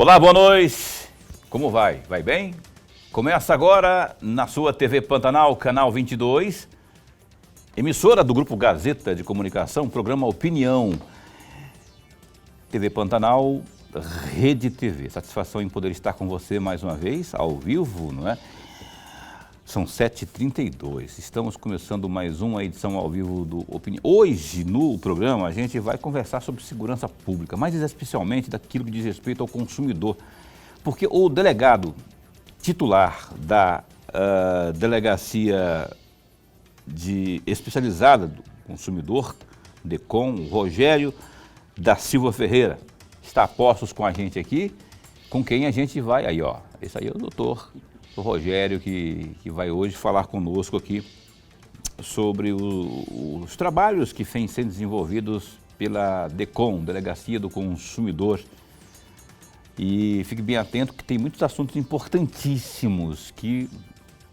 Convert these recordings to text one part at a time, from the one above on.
Olá, boa noite. Como vai? Vai bem? Começa agora na sua TV Pantanal, canal 22, emissora do Grupo Gazeta de Comunicação, programa Opinião. TV Pantanal, Rede TV. Satisfação em poder estar com você mais uma vez, ao vivo, não é? São 7h32. Estamos começando mais uma edição ao vivo do Opinião. Hoje, no programa, a gente vai conversar sobre segurança pública, mais especialmente daquilo que diz respeito ao consumidor. Porque o delegado titular da Delegacia Especializada do Consumidor, DECOM, Rogério da Silva Ferreira, está a postos com a gente aqui, com quem a gente vai, aí ó, esse aí é o doutor, o Rogério, que vai hoje falar conosco aqui sobre os trabalhos que vêm sendo desenvolvidos pela DECOM, Delegacia do Consumidor. E fique bem atento que tem muitos assuntos importantíssimos que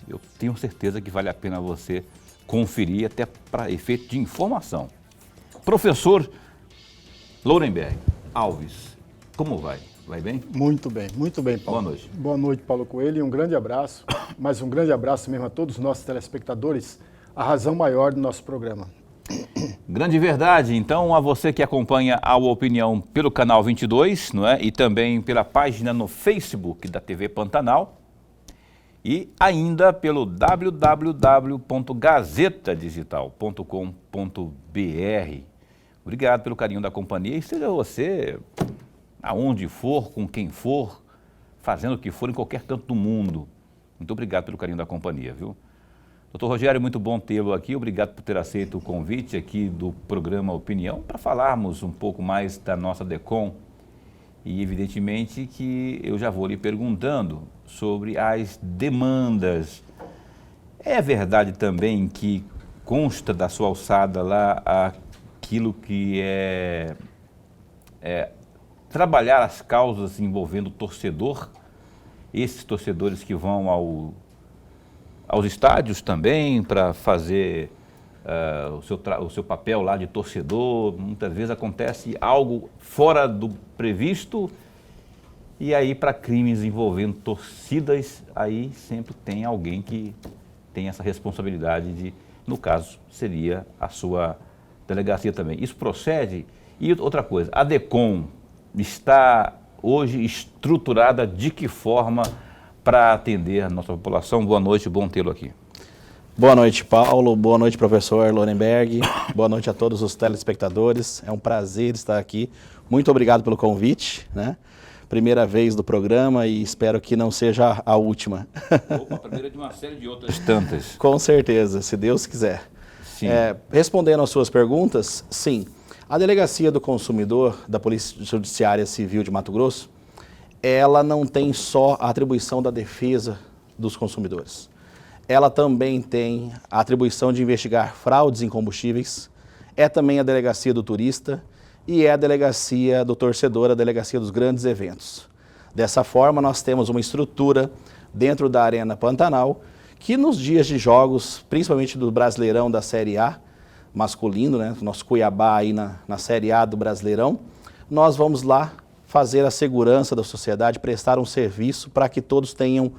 eu tenho certeza que vale a pena você conferir até para efeito de informação. Professor Lorenberg Alves, como vai? Vai bem? Muito bem, Paulo. Boa noite. Boa noite, Paulo Coelho, e um grande abraço, mas um grande abraço mesmo a todos os nossos telespectadores, a razão maior do nosso programa. Grande verdade, então, a você que acompanha a Opinião pelo canal 22, não é? E também pela página no Facebook da TV Pantanal e ainda pelo www.gazetadigital.com.br. Obrigado pelo carinho da companhia e seja você aonde for, com quem for, fazendo o que for em qualquer canto do mundo. Muito obrigado pelo carinho da companhia, viu? Doutor Rogério, muito bom tê-lo aqui. Obrigado por ter aceito o convite aqui do programa Opinião para falarmos um pouco mais da nossa DECOM. E evidentemente que eu já vou lhe perguntando sobre as demandas. É verdade também que consta da sua alçada lá aquilo que é trabalhar as causas envolvendo o torcedor, esses torcedores que vão aos estádios também para fazer o seu papel lá de torcedor. Muitas vezes acontece algo fora do previsto e aí para crimes envolvendo torcidas, aí sempre tem alguém que tem essa responsabilidade de, no caso, seria a sua delegacia também. Isso procede? E outra coisa, a DECOM está hoje estruturada de que forma para atender a nossa população? Boa noite, bom tê-lo aqui. Boa noite, Paulo. Boa noite, professor Lorenberg. Boa noite a todos os telespectadores. É um prazer estar aqui. Muito obrigado pelo convite, né? Primeira vez do programa e espero que não seja a última. Opa, a primeira de uma série de outras tantas. Com certeza, se Deus quiser. Sim. Respondendo às suas perguntas, sim. A Delegacia do Consumidor da Polícia Judiciária Civil de Mato Grosso, ela não tem só a atribuição da defesa dos consumidores. Ela também tem a atribuição de investigar fraudes em combustíveis, é também a Delegacia do Turista e é a Delegacia do Torcedor, a Delegacia dos Grandes Eventos. Dessa forma, nós temos uma estrutura dentro da Arena Pantanal que nos dias de jogos, principalmente do Brasileirão da Série A, masculino, né? Nosso Cuiabá aí na Série A do Brasileirão, nós vamos lá fazer a segurança da sociedade, prestar um serviço para que todos tenham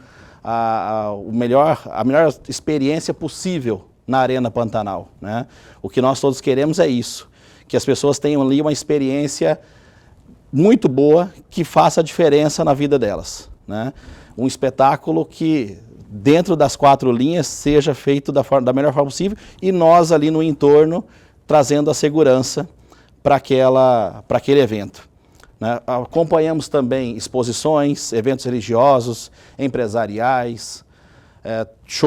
a melhor experiência possível na Arena Pantanal, né? O que nós todos queremos é isso, que as pessoas tenham ali uma experiência muito boa que faça a diferença na vida delas, né? Um espetáculo que dentro das 4 linhas seja feito da melhor forma possível e nós ali no entorno trazendo a segurança para aquele evento, né? Acompanhamos também exposições, eventos religiosos, empresariais,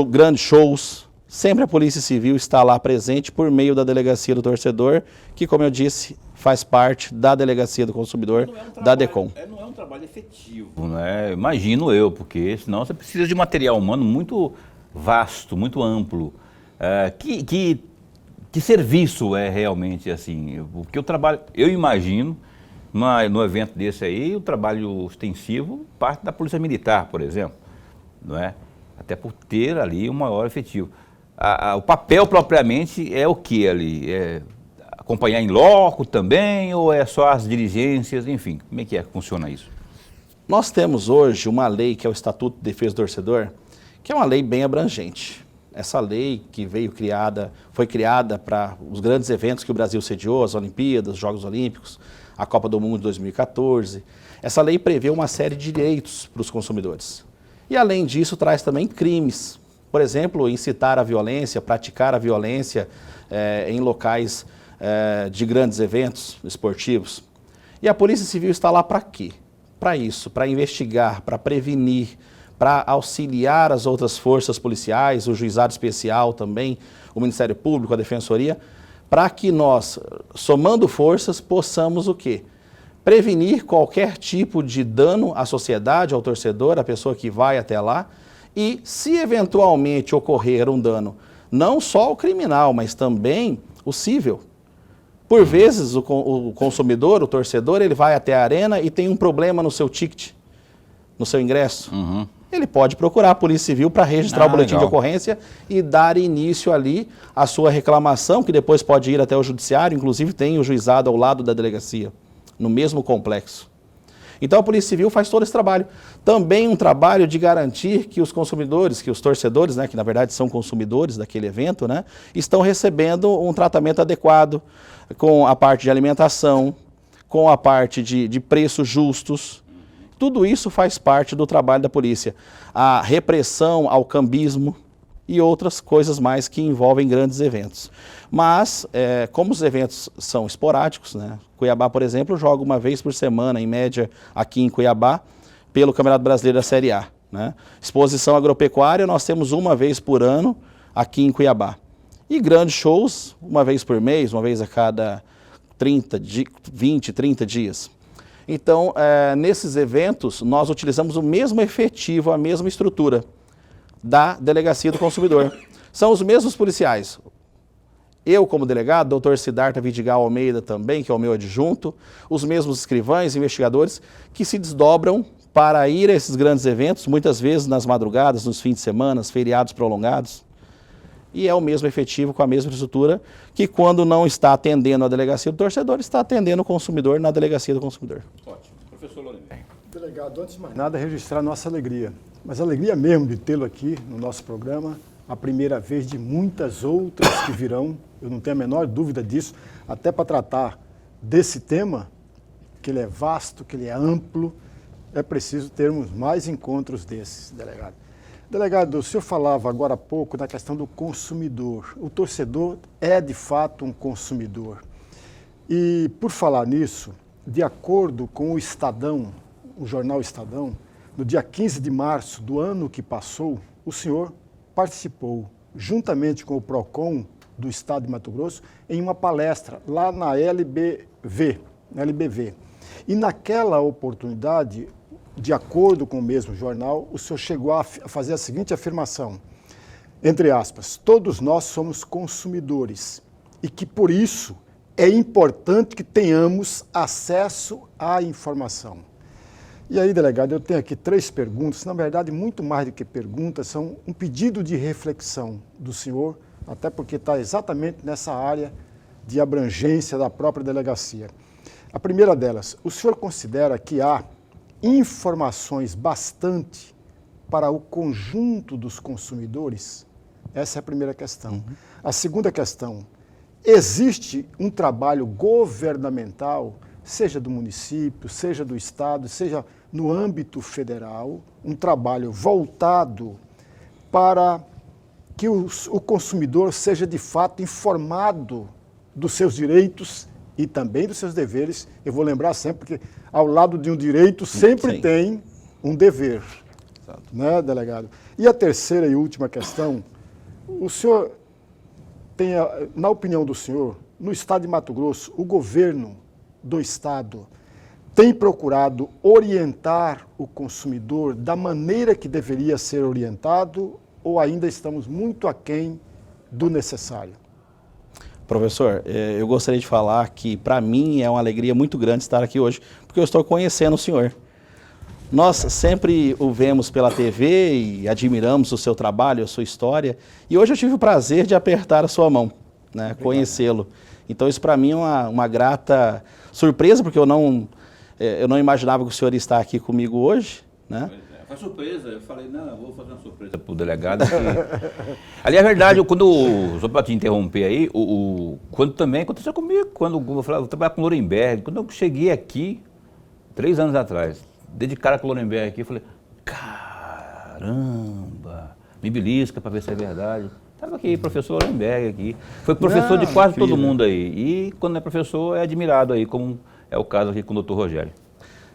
grandes shows. Sempre a Polícia Civil está lá presente por meio da Delegacia do Torcedor, que, como eu disse, faz parte da Delegacia do Consumidor, da DECOM. Não é um trabalho efetivo, né? Imagino eu, porque senão você precisa de material humano muito vasto, muito amplo. Que serviço é realmente assim? Porque o trabalho, eu imagino, no evento desse aí, o trabalho extensivo parte da Polícia Militar, por exemplo, não é? Até por ter ali um maior efetivo. O papel propriamente é o que ali? Acompanhar em loco também ou é só as diligências, enfim, como é que funciona isso? Nós temos hoje uma lei que é o Estatuto de Defesa do Torcedor, que é uma lei bem abrangente. Essa lei que foi criada para os grandes eventos que o Brasil sediou, as Olimpíadas, os Jogos Olímpicos, a Copa do Mundo de 2014. Essa lei prevê uma série de direitos para os consumidores. E além disso, traz também crimes. Por exemplo, incitar a violência, praticar a violência em locais de grandes eventos esportivos. E a Polícia Civil está lá para quê? Para isso, para investigar, para prevenir, para auxiliar as outras forças policiais, o Juizado Especial também, o Ministério Público, a Defensoria, para que nós, somando forças, possamos o quê? Prevenir qualquer tipo de dano à sociedade, ao torcedor, à pessoa que vai até lá, e se eventualmente ocorrer um dano, não só o criminal, mas também o cível. Por vezes o consumidor, o torcedor, ele vai até a arena e tem um problema no seu ticket, no seu ingresso. Ele pode procurar a Polícia Civil para registrar o boletim de ocorrência e dar início ali à sua reclamação, que depois pode ir até o judiciário, inclusive tem o juizado ao lado da delegacia, no mesmo complexo. Então a Polícia Civil faz todo esse trabalho. Também um trabalho de garantir que os consumidores, que os torcedores, né, que na verdade são consumidores daquele evento, né, estão recebendo um tratamento adequado com a parte de alimentação, com a parte de preços justos. Tudo isso faz parte do trabalho da polícia. A repressão ao cambismo e outras coisas mais que envolvem grandes eventos. Mas, como os eventos são esporádicos, né? Cuiabá, por exemplo, joga uma vez por semana, em média, aqui em Cuiabá, pelo Campeonato Brasileiro da Série A. Né? Exposição agropecuária, nós temos uma vez por ano aqui em Cuiabá. E grandes shows, uma vez por mês, uma vez a cada 20, 30 dias. Então, nesses eventos, nós utilizamos o mesmo efetivo, a mesma estrutura da Delegacia do Consumidor. São os mesmos policiais. Eu, como delegado, doutor Siddhartha Vidigal Almeida também, que é o meu adjunto, os mesmos escrivães, investigadores, que se desdobram para ir a esses grandes eventos, muitas vezes nas madrugadas, nos fins de semana, feriados prolongados. E é o mesmo efetivo, com a mesma estrutura, que quando não está atendendo a Delegacia do Torcedor, está atendendo o consumidor na Delegacia do Consumidor. Ótimo. Professor Lorenzo. Delegado, antes de mais nada, registrar nossa alegria. Mas a alegria mesmo de tê-lo aqui no nosso programa, a primeira vez de muitas outras que virão, eu não tenho a menor dúvida disso, até para tratar desse tema, que ele é vasto, que ele é amplo, é preciso termos mais encontros desses, delegado. Delegado, o senhor falava agora há pouco da questão do consumidor. O torcedor é, de fato, um consumidor. E, por falar nisso, de acordo com o Estadão, o jornal Estadão, no dia 15 de março do ano que passou, o senhor participou, juntamente com o PROCON do Estado de Mato Grosso, em uma palestra lá na LBV. E naquela oportunidade, de acordo com o mesmo jornal, o senhor chegou a fazer a seguinte afirmação, entre aspas, todos nós somos consumidores e que por isso é importante que tenhamos acesso à informação. E aí, delegado, eu tenho aqui 3 perguntas, na verdade, muito mais do que perguntas, são um pedido de reflexão do senhor, até porque está exatamente nessa área de abrangência da própria delegacia. A primeira delas, o senhor considera que há informações bastante para o conjunto dos consumidores? Essa é a primeira questão. A segunda questão, existe um trabalho governamental, seja do município, seja do estado, seja no âmbito federal, um trabalho voltado para que o consumidor seja de fato informado dos seus direitos e também dos seus deveres? Eu vou lembrar sempre que ao lado de um direito sempre tem um dever, né, delegado? E a terceira e última questão, o senhor tem, na opinião do senhor, no estado de Mato Grosso, o governo do estado tem procurado orientar o consumidor da maneira que deveria ser orientado ou ainda estamos muito aquém do necessário? Professor, eu gostaria de falar que para mim é uma alegria muito grande estar aqui hoje, porque eu estou conhecendo o senhor. Nós sempre o vemos pela TV e admiramos o seu trabalho, a sua história, e hoje eu tive o prazer de apertar a sua mão, né, conhecê-lo. Então isso para mim é uma grata surpresa, porque eu não Eu não imaginava que o senhor está aqui comigo hoje, né? Foi surpresa, eu falei, não, eu vou fazer uma surpresa pro delegado. Ali é verdade, quando, só para te interromper aí, quando também aconteceu comigo, quando eu falava, eu trabalhava com Lorenberg, quando eu cheguei aqui, 3 anos atrás, dei de cara com o Lorenberg aqui, eu falei, caramba, me belisca para ver se é verdade. Estava aqui, professor Lorenberg aqui, foi professor de quase todo mundo aí, e quando é professor é admirado aí, como é o caso aqui com o Dr. Rogério.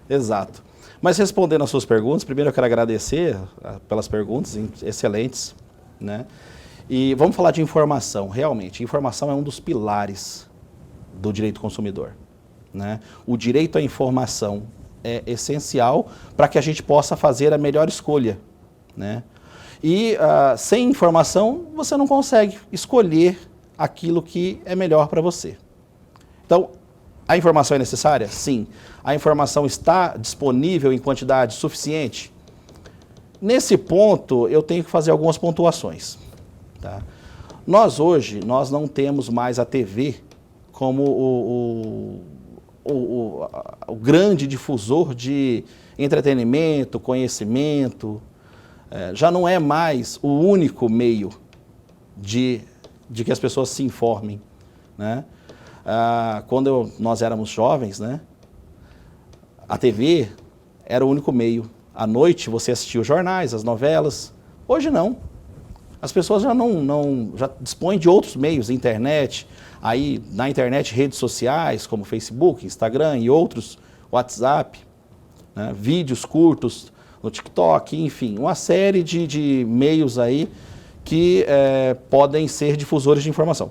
Exato. Mas respondendo às suas perguntas, primeiro eu quero agradecer pelas perguntas excelentes, né? E vamos falar de informação. Realmente, informação é um dos pilares do direito do consumidor, né? O direito à informação é essencial para que a gente possa fazer a melhor escolha, né? E sem informação, você não consegue escolher aquilo que é melhor para você. Então, a informação é necessária? Sim. A informação está disponível em quantidade suficiente? Nesse ponto, eu tenho que fazer algumas pontuações. Tá? Hoje, nós não temos mais a TV como o grande difusor de entretenimento, conhecimento. Já não é mais o único meio de que as pessoas se informem, né? Quando nós éramos jovens, né, a TV era o único meio. À noite você assistia os jornais, as novelas. Hoje não. As pessoas já já dispõem de outros meios, internet. Aí na internet redes sociais como Facebook, Instagram e outros, WhatsApp, né, vídeos curtos no TikTok, enfim, uma série de meios aí que podem ser difusores de informação.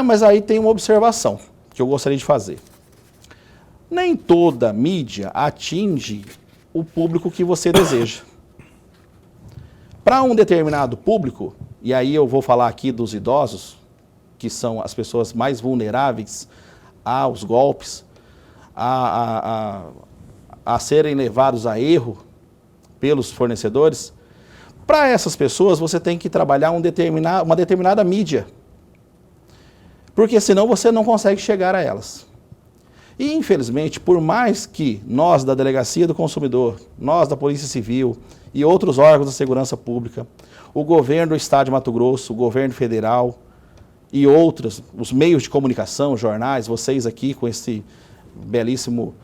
Mas aí tem uma observação que eu gostaria de fazer. Nem toda mídia atinge o público que você deseja. Para um determinado público, e aí eu vou falar aqui dos idosos, que são as pessoas mais vulneráveis aos golpes, a serem levados a erro pelos fornecedores, para essas pessoas você tem que trabalhar uma determinada mídia. Porque senão você não consegue chegar a elas. E infelizmente, por mais que nós da Delegacia do Consumidor, nós da Polícia Civil e outros órgãos da segurança pública, o governo do Estado de Mato Grosso, o governo federal e outros, os meios de comunicação, jornais, vocês aqui com esse belíssimo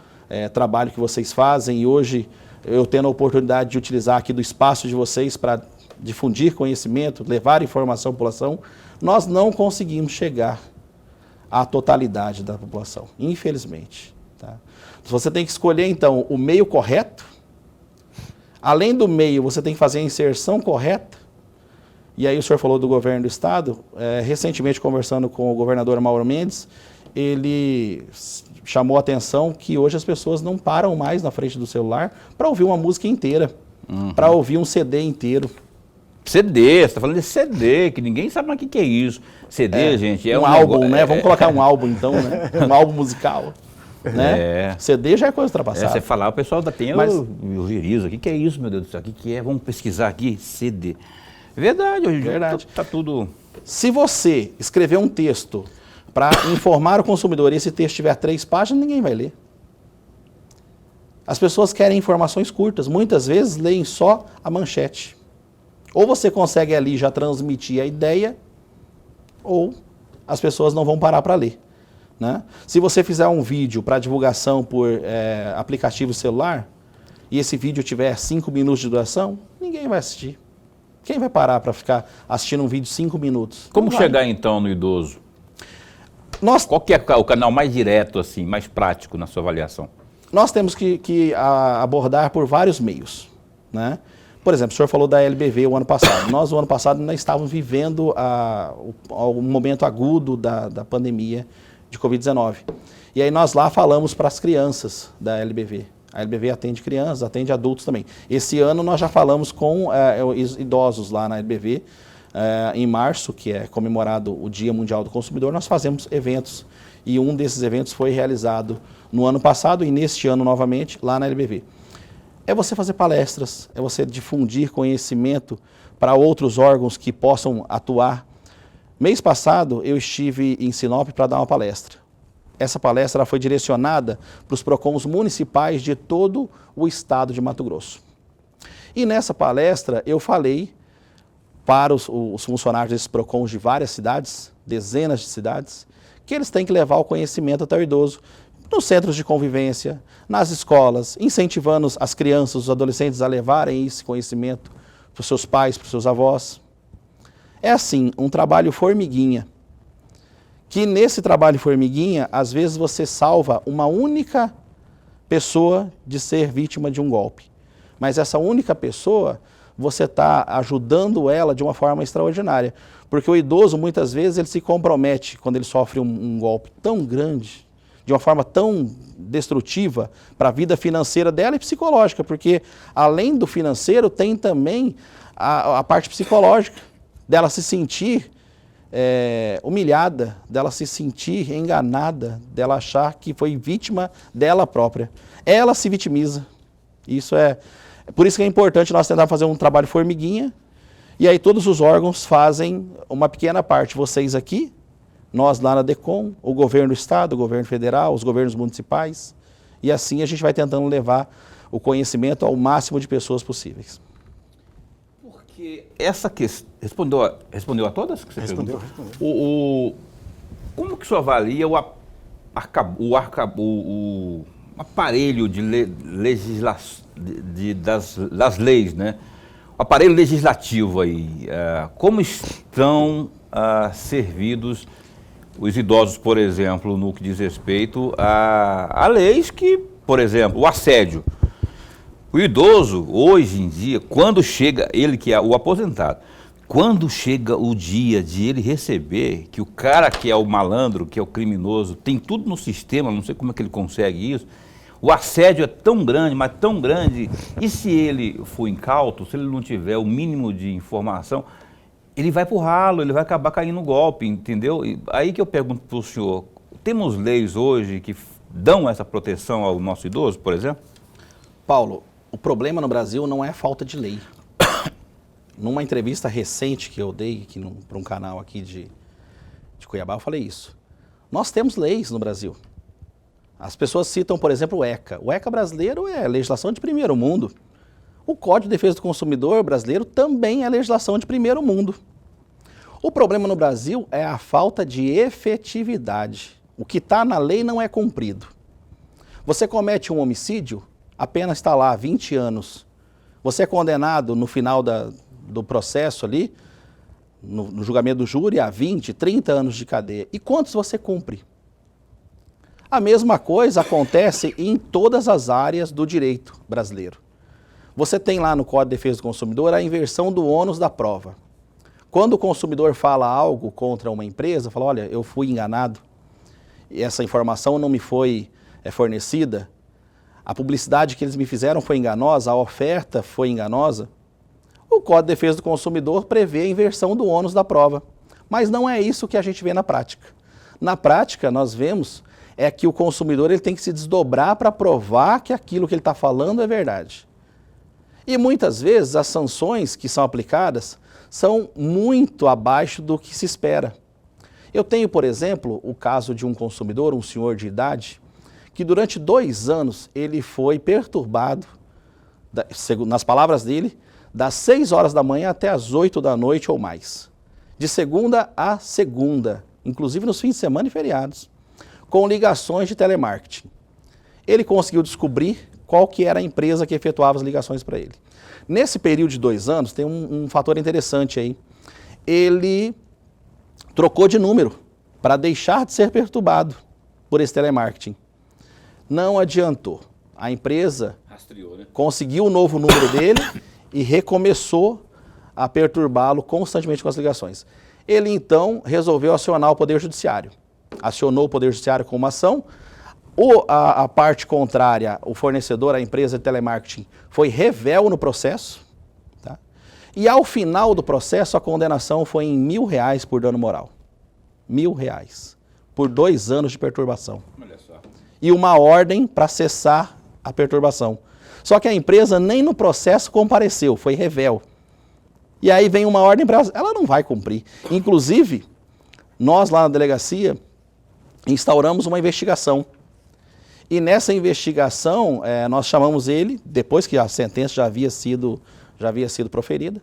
trabalho que vocês fazem, e hoje eu tendo a oportunidade de utilizar aqui do espaço de vocês para difundir conhecimento, levar informação à população, nós não conseguimos chegar à totalidade da população, infelizmente. Tá? Você tem que escolher, então, o meio correto. Além do meio, você tem que fazer a inserção correta. E aí o senhor falou do governo do Estado. Recentemente, conversando com o governador Mauro Mendes, ele chamou a atenção que hoje as pessoas não param mais na frente do celular para ouvir uma música inteira, para ouvir um CD inteiro. CD, você está falando de CD, que ninguém sabe mais o que é isso. CD, gente, é um álbum, né? Vamos colocar um álbum, então, né? Um álbum musical. Né? CD já é coisa ultrapassada. Você falar, o pessoal tem o virizo. O que é isso, meu Deus do céu? O que é? Vamos pesquisar aqui, CD. Verdade, hoje está tudo... Se você escrever um texto para informar o consumidor e esse texto tiver 3 páginas, ninguém vai ler. As pessoas querem informações curtas, muitas vezes leem só a manchete. Ou você consegue ali já transmitir a ideia, ou as pessoas não vão parar para ler. Né? Se você fizer um vídeo para divulgação por aplicativo celular, e esse vídeo tiver 5 minutos de duração, ninguém vai assistir. Quem vai parar para ficar assistindo um vídeo de 5 minutos? Como chegar então no idoso? Qual que é o canal mais direto, assim, mais prático na sua avaliação? Nós temos que abordar por vários meios. Né? Por exemplo, o senhor falou da LBV o ano passado. Nós, o ano passado, ainda estávamos vivendo o momento agudo da pandemia de Covid-19. E aí nós lá falamos para as crianças da LBV. A LBV atende crianças, atende adultos também. Esse ano nós já falamos com idosos lá na LBV. Em março, que é comemorado o Dia Mundial do Consumidor, nós fazemos eventos. E um desses eventos foi realizado no ano passado e neste ano novamente lá na LBV. É você fazer palestras, é você difundir conhecimento para outros órgãos que possam atuar. Mês passado eu estive em Sinop para dar uma palestra. essa palestra ela foi direcionada para os PROCONs municipais de todo o estado de Mato Grosso. E nessa palestra eu falei para os funcionários desses PROCONs de várias cidades, dezenas de cidades, que eles têm que levar o conhecimento até o idoso nos centros de convivência, nas escolas, incentivando as crianças, os adolescentes a levarem esse conhecimento para os seus pais, para os seus avós. É assim, um trabalho formiguinha, que nesse trabalho formiguinha, às vezes você salva uma única pessoa de ser vítima de um golpe. Mas essa única pessoa, você está ajudando ela de uma forma extraordinária. Porque o idoso, muitas vezes, ele se compromete quando ele sofre um golpe tão grande, de uma forma tão destrutiva para a vida financeira dela e psicológica. Porque, além do financeiro, tem também a parte psicológica, dela se sentir humilhada, dela se sentir enganada, dela achar que foi vítima dela própria. Ela se vitimiza. Por isso que é importante nós tentar fazer um trabalho formiguinha, e aí todos os órgãos fazem uma pequena parte. Vocês aqui, nós lá na DECOM, o governo do estado, o governo federal, os governos municipais, e assim a gente vai tentando levar o conhecimento ao máximo de pessoas possíveis. Porque essa questão... Respondeu a todas que você Respondeu. Como que o senhor avalia o aparelho das leis, né? O aparelho legislativo aí, como estão servidos os idosos, por exemplo, no que diz respeito a leis que, por exemplo, o assédio. O idoso, hoje em dia, quando chega, ele que é o aposentado, quando chega o dia de ele receber que o cara que é o malandro, que é o criminoso, tem tudo no sistema, não sei como é que ele consegue isso, o assédio é tão grande, mas tão grande, e se ele for incauto, se ele não tiver o mínimo de informação, ele vai pro ralo, ele vai acabar caindo no golpe, entendeu? E aí que eu pergunto para o senhor, temos leis hoje que dão essa proteção ao nosso idoso, por exemplo? Paulo, o problema no Brasil não é falta de lei. Numa entrevista recente que eu dei para um canal aqui de Cuiabá, eu falei isso. Nós temos leis no Brasil. As pessoas citam, por exemplo, o ECA. O ECA brasileiro é legislação de primeiro mundo. O Código de Defesa do Consumidor brasileiro também é legislação de primeiro mundo. O problema no Brasil é a falta de efetividade. O que está na lei não é cumprido. Você comete um homicídio, a pena está lá 20 anos. Você é condenado no final do processo ali, no julgamento do júri, a 20, 30 anos de cadeia. E quantos você cumpre? A mesma coisa acontece em todas as áreas do direito brasileiro. Você tem lá no Código de Defesa do Consumidor a inversão do ônus da prova. Quando o consumidor fala algo contra uma empresa, fala, olha, eu fui enganado, e essa informação não me foi fornecida, a publicidade que eles me fizeram foi enganosa, a oferta foi enganosa, o Código de Defesa do Consumidor prevê a inversão do ônus da prova. Mas não é isso que a gente vê na prática. Na prática, nós vemos que o consumidor ele tem que se desdobrar para provar que aquilo que ele está falando é verdade. E muitas vezes as sanções que são aplicadas são muito abaixo do que se espera. Eu tenho, por exemplo, o caso de um consumidor, um senhor de idade, que durante 2 anos ele foi perturbado, nas palavras dele, das 6 horas da manhã até as 8 da noite ou mais. De segunda a segunda, inclusive nos fins de semana e feriados, com ligações de telemarketing. Ele conseguiu descobrir qual que era a empresa que efetuava as ligações para ele. Nesse período de 2 anos, tem um fator interessante aí. Ele trocou de número para deixar de ser perturbado por esse telemarketing. Não adiantou. A empresa Rastreou, né? conseguiu o novo número dele e recomeçou a perturbá-lo constantemente com as ligações. Ele, então, resolveu acionar o Poder Judiciário. Acionou o Poder Judiciário com uma ação. A parte contrária, o fornecedor, a empresa de telemarketing, foi revel no processo. Tá? E ao final do processo, a condenação foi em R$1.000 por dano moral. R$1.000. Por 2 anos de perturbação. Olha só. E uma ordem para cessar a perturbação. Só que a empresa nem no processo compareceu, foi revel. E aí vem uma ordem para ela não vai cumprir. Inclusive, nós lá na delegacia, instauramos uma investigação. E nessa investigação, nós chamamos ele, depois que a sentença já havia sido proferida,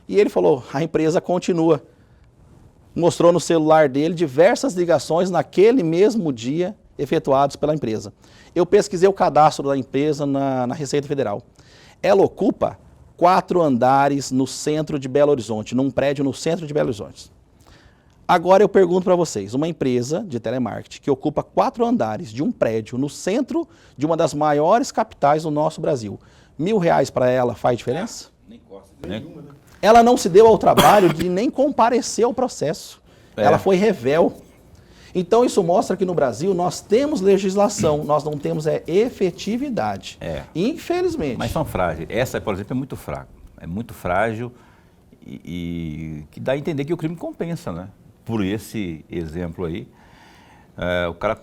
e ele falou, a empresa continua. Mostrou no celular dele diversas ligações naquele mesmo dia efetuadas pela empresa. Eu pesquisei o cadastro da empresa na Receita Federal. Ela ocupa 4 andares no centro de Belo Horizonte, num prédio no centro de Belo Horizonte. Agora eu pergunto para vocês, uma empresa de telemarketing que ocupa 4 andares de um prédio no centro de uma das maiores capitais do nosso Brasil, R$1.000 para ela faz diferença? Nem gosta. Nenhuma, né? Ela não se deu ao trabalho de nem comparecer ao processo. Ela foi revel. Então isso mostra que no Brasil nós temos legislação, nós não temos efetividade. Infelizmente. Mas são frágeis. Essa, por exemplo, é muito fraca. É muito frágil e que dá a entender que o crime compensa, né? Por esse exemplo aí, o cara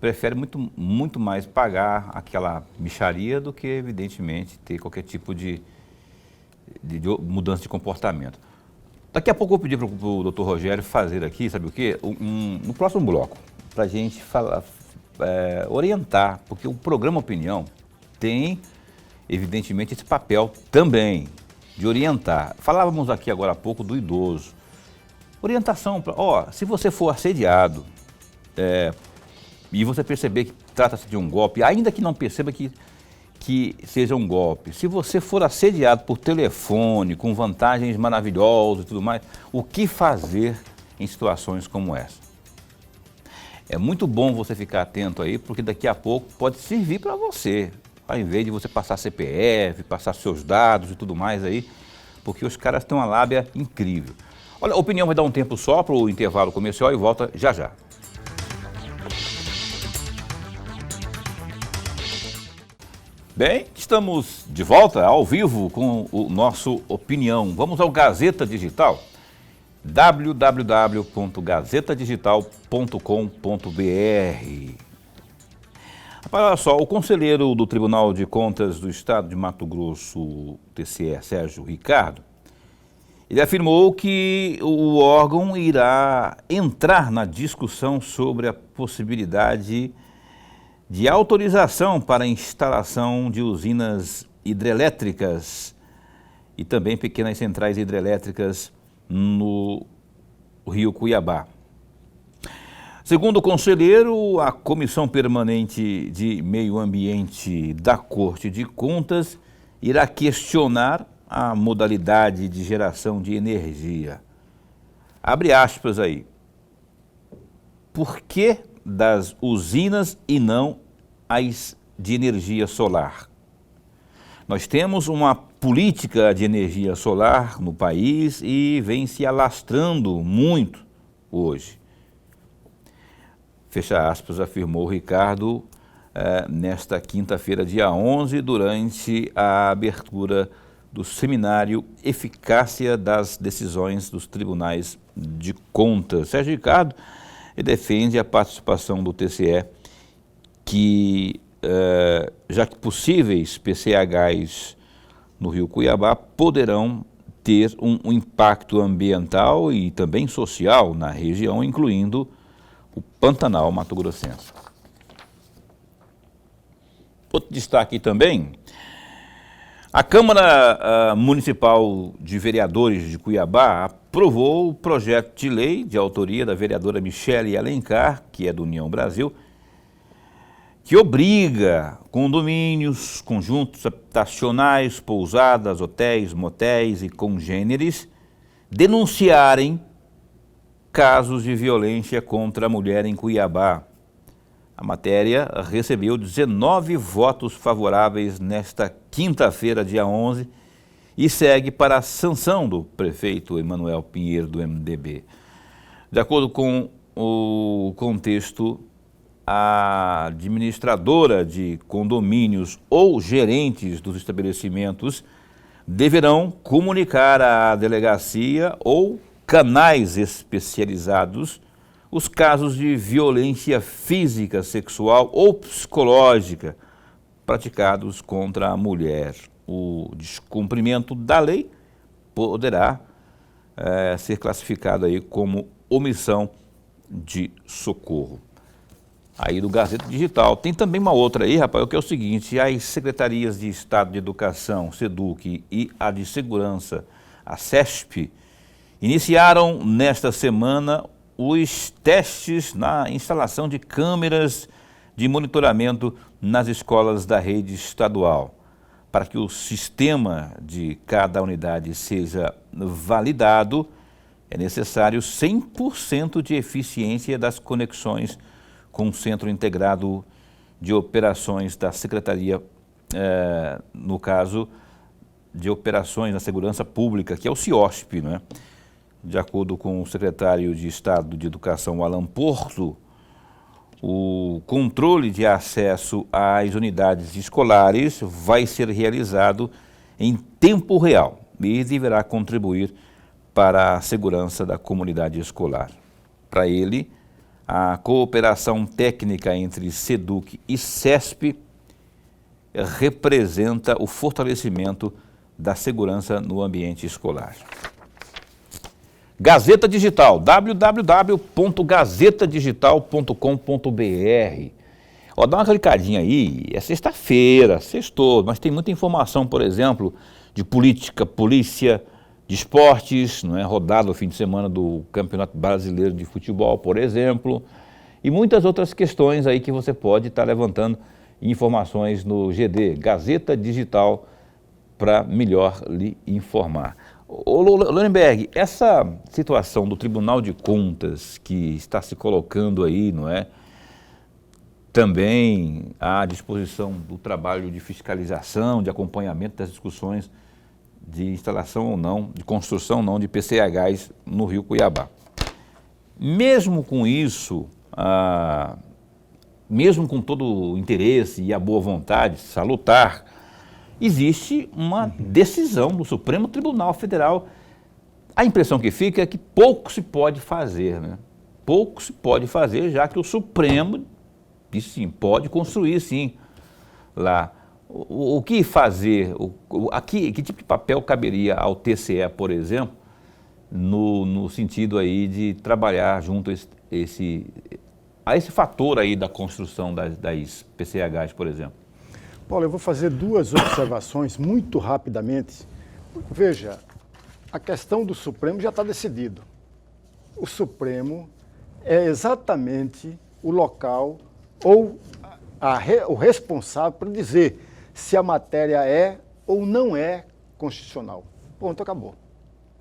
prefere muito mais pagar aquela mixaria do que, evidentemente, ter qualquer tipo de mudança de comportamento. Daqui a pouco eu vou pedir para o doutor Rogério fazer aqui, sabe o quê? No próximo bloco, para a gente falar, orientar, porque o programa Opinião tem, evidentemente, esse papel também de orientar. Falávamos aqui agora há pouco do idoso. Orientação, se você for assediado e você perceber que trata-se de um golpe, ainda que não perceba que seja um golpe, se você for assediado por telefone, com vantagens maravilhosas e tudo mais, o que fazer em situações como essa? É muito bom você ficar atento aí, porque daqui a pouco pode servir para você, ao invés de você passar CPF, passar seus dados e tudo mais aí, porque os caras têm uma lábia incrível. Olha, a Opinião vai dar um tempo só para o intervalo comercial e volta já já. Bem, estamos de volta ao vivo com o nosso Opinião. Vamos ao Gazeta Digital, www.gazetadigital.com.br. Olha só, o conselheiro do Tribunal de Contas do Estado de Mato Grosso, TCE, Sérgio Ricardo, ele afirmou que o órgão irá entrar na discussão sobre a possibilidade de autorização para a instalação de usinas hidrelétricas e também pequenas centrais hidrelétricas no Rio Cuiabá. Segundo o conselheiro, a Comissão Permanente de Meio Ambiente da Corte de Contas irá questionar a modalidade de geração de energia. Abre aspas aí. Por que das usinas e não as de energia solar? Nós temos uma política de energia solar no país e vem se alastrando muito hoje. Fecha aspas, afirmou Ricardo nesta quinta-feira, dia 11, durante a abertura do seminário Eficácia das Decisões dos Tribunais de Contas. Sérgio Ricardo defende a participação do TCE que, já que possíveis PCHs no Rio Cuiabá poderão ter um impacto ambiental e também social na região, incluindo o Pantanal Mato-Grossense. Outro destaque também, a Câmara Municipal de Vereadores de Cuiabá aprovou o projeto de lei de autoria da vereadora Michele Alencar, que é do União Brasil, que obriga condomínios, conjuntos habitacionais, pousadas, hotéis, motéis e congêneres denunciarem casos de violência contra a mulher em Cuiabá. A matéria recebeu 19 votos favoráveis nesta quinta-feira, dia 11, e segue para a sanção do prefeito Emanuel Pinheiro, do MDB. De acordo com o contexto, a administradora de condomínios ou gerentes dos estabelecimentos deverão comunicar à delegacia ou canais especializados os casos de violência física, sexual ou psicológica praticados contra a mulher. O descumprimento da lei poderá ser classificado aí como omissão de socorro. aí do Gazeta Digital. Tem também uma outra aí, Rafael, que é o seguinte: as secretarias de Estado de Educação, SEDUC, e a de Segurança, a CESP, iniciaram nesta semana os testes na instalação de câmeras de monitoramento nas escolas da rede estadual. Para que o sistema de cada unidade seja validado, é necessário 100% de eficiência das conexões com o Centro Integrado de Operações da Secretaria, no caso de Operações na Segurança Pública, que é o CIOSP, né? De acordo com o secretário de Estado de Educação, Alan Porto, o controle de acesso às unidades escolares vai ser realizado em tempo real e deverá contribuir para a segurança da comunidade escolar. Para ele, a cooperação técnica entre SEDUC e CESP representa o fortalecimento da segurança no ambiente escolar. Gazeta Digital, www.gazetadigital.com.br. Dá uma clicadinha aí, é sexta-feira, sextou, mas tem muita informação, por exemplo, de política, polícia, de esportes, não é? Rodada no fim de semana do Campeonato Brasileiro de Futebol, por exemplo, e muitas outras questões aí que você pode estar levantando informações no GD, Gazeta Digital, para melhor lhe informar. Ô Lorenberg, essa situação do Tribunal de Contas que está se colocando aí, não é? Também à disposição do trabalho de fiscalização, de acompanhamento das discussões de instalação ou não, de construção ou não de PCHs no Rio Cuiabá. Mesmo com isso, mesmo com todo o interesse e a boa vontade salutar, existe uma decisão do Supremo Tribunal Federal. A impressão que fica é que pouco se pode fazer, né? Pouco se pode fazer, já que o Supremo disse sim, pode construir sim lá. O que fazer, que tipo de papel caberia ao TCE, por exemplo, no sentido aí de trabalhar junto a esse fator aí da construção das PCHs, por exemplo? Paulo, eu vou fazer duas observações muito rapidamente. Veja, a questão do Supremo já está decidido. O Supremo é exatamente o local ou o responsável por dizer se a matéria é ou não é constitucional. Ponto, acabou.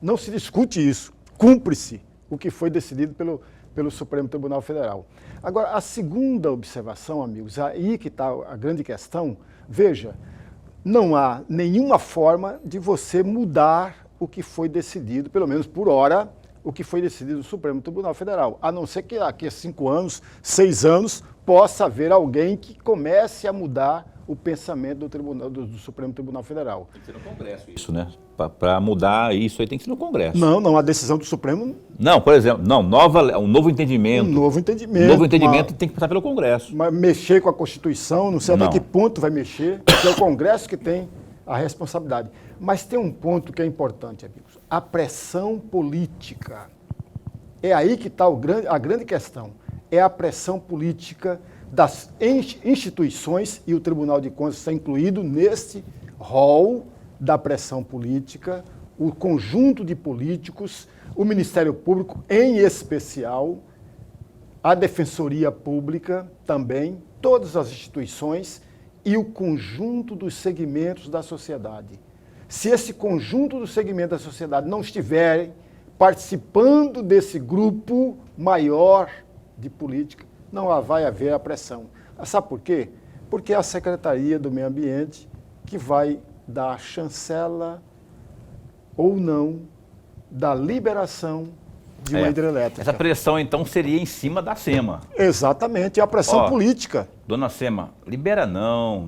Não se discute isso. Cumpre-se o que foi decidido pelo Supremo Tribunal Federal. Agora, a segunda observação, amigos, aí que está a grande questão. Veja, não há nenhuma forma de você mudar o que foi decidido, pelo menos por hora, o que foi decidido no Supremo Tribunal Federal, a não ser que daqui a 5 anos, 6 anos, possa haver alguém que comece a mudar o pensamento do Supremo Tribunal Federal. Tem que ser no Congresso isso, né? Para mudar isso aí tem que ser no Congresso. Não, a decisão do Supremo... Não, por exemplo, um novo entendimento. Um novo entendimento. Um novo entendimento tem que passar pelo Congresso. Mas mexer com a Constituição, não sei até que ponto vai mexer, porque é o Congresso que tem a responsabilidade. Mas tem um ponto que é importante, amigos. A pressão política. É aí que está a grande questão. É a pressão política das instituições, e o Tribunal de Contas está incluído nesse rol da pressão política, o conjunto de políticos, o Ministério Público em especial, a Defensoria Pública também, todas as instituições e o conjunto dos segmentos da sociedade. Se esse conjunto dos segmentos da sociedade não estiverem participando desse grupo maior de política, não vai haver a pressão. Sabe por quê? Porque é a Secretaria do Meio Ambiente que vai dar a chancela ou não da liberação de uma hidrelétrica. Essa pressão, então, seria em cima da SEMA. Exatamente, é a pressão política. Dona SEMA, libera não.